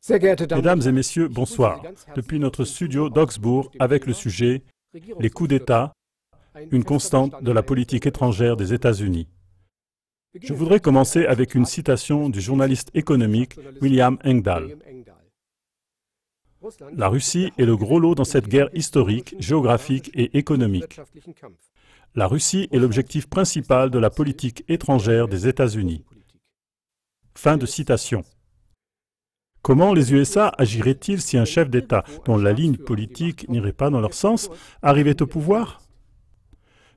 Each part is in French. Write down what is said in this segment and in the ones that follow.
Mesdames et messieurs, bonsoir. Depuis notre studio d'Augsbourg avec le sujet « Les coups d'État, une constante de la politique étrangère des États-Unis ». Je voudrais commencer avec une citation du journaliste économique William Engdahl. La Russie est le gros lot dans cette guerre historique, géographique et économique. La Russie est l'objectif principal de la politique étrangère des États-Unis. Fin de citation. Comment les USA agiraient-ils si un chef d'État, dont la ligne politique n'irait pas dans leur sens, arrivait au pouvoir?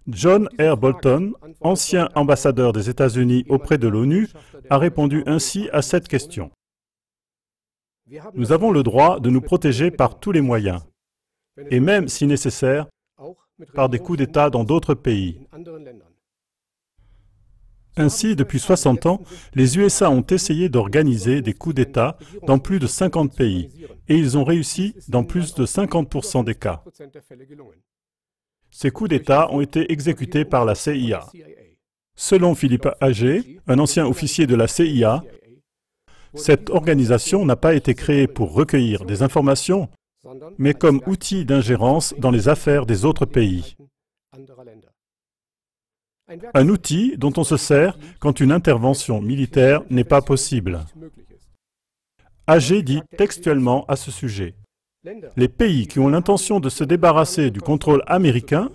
John R. Bolton, ancien ambassadeur des États-Unis auprès de l'ONU, a répondu ainsi à cette question. Nous avons le droit de nous protéger par tous les moyens, et même, si nécessaire, par des coups d'État dans d'autres pays. Ainsi, depuis 60 ans, les USA ont essayé d'organiser des coups d'État dans plus de 50 pays, et ils ont réussi dans plus de 50% des cas. Ces coups d'État ont été exécutés par la CIA. Selon Philippe Agee, un ancien officier de la CIA, cette organisation n'a pas été créée pour recueillir des informations, mais comme outil d'ingérence dans les affaires des autres pays. Un outil dont on se sert quand une intervention militaire n'est pas possible. Agee dit textuellement à ce sujet: les pays qui ont l'intention de se débarrasser du contrôle américain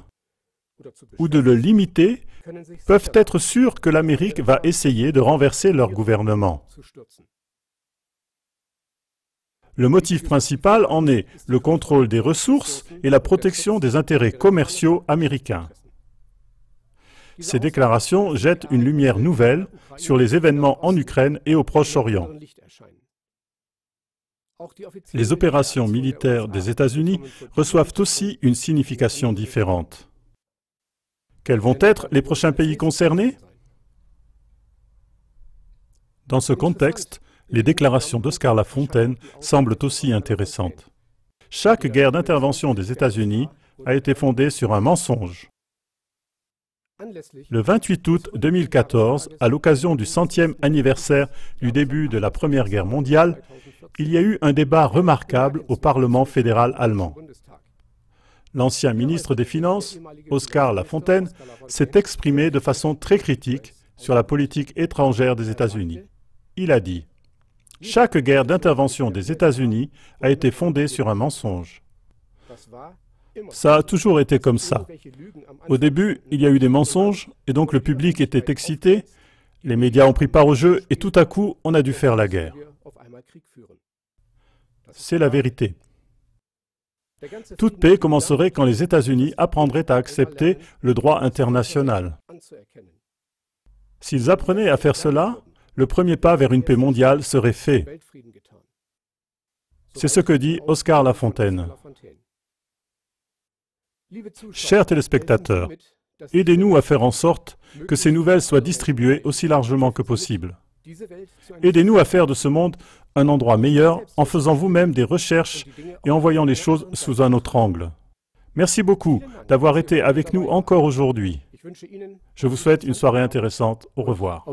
ou de le limiter peuvent être sûrs que l'Amérique va essayer de renverser leur gouvernement. Le motif principal en est le contrôle des ressources et la protection des intérêts commerciaux américains. Ces déclarations jettent une lumière nouvelle sur les événements en Ukraine et au Proche-Orient. Les opérations militaires des États-Unis reçoivent aussi une signification différente. Quels vont être les prochains pays concernés? Dans ce contexte, les déclarations d'Oscar Lafontaine semblent aussi intéressantes. Chaque guerre d'intervention des États-Unis a été fondée sur un mensonge. Le 28 août 2014, à l'occasion du 100e anniversaire du début de la Première Guerre mondiale, il y a eu un débat remarquable au Parlement fédéral allemand. L'ancien ministre des Finances, Oscar Lafontaine, s'est exprimé de façon très critique sur la politique étrangère des États-Unis. Il a dit: « Chaque guerre d'intervention des États-Unis a été fondée sur un mensonge. Ça a toujours été comme ça. Au début, il y a eu des mensonges, et donc le public était excité, les médias ont pris part au jeu, et tout à coup, on a dû faire la guerre. C'est la vérité. Toute paix commencerait quand les États-Unis apprendraient à accepter le droit international. S'ils apprenaient à faire cela, le premier pas vers une paix mondiale serait fait. C'est ce que dit Oscar Lafontaine. Chers téléspectateurs, aidez-nous à faire en sorte que ces nouvelles soient distribuées aussi largement que possible. Aidez-nous à faire de ce monde un endroit meilleur en faisant vous-même des recherches et en voyant les choses sous un autre angle. Merci beaucoup d'avoir été avec nous encore aujourd'hui. Je vous souhaite une soirée intéressante. Au revoir.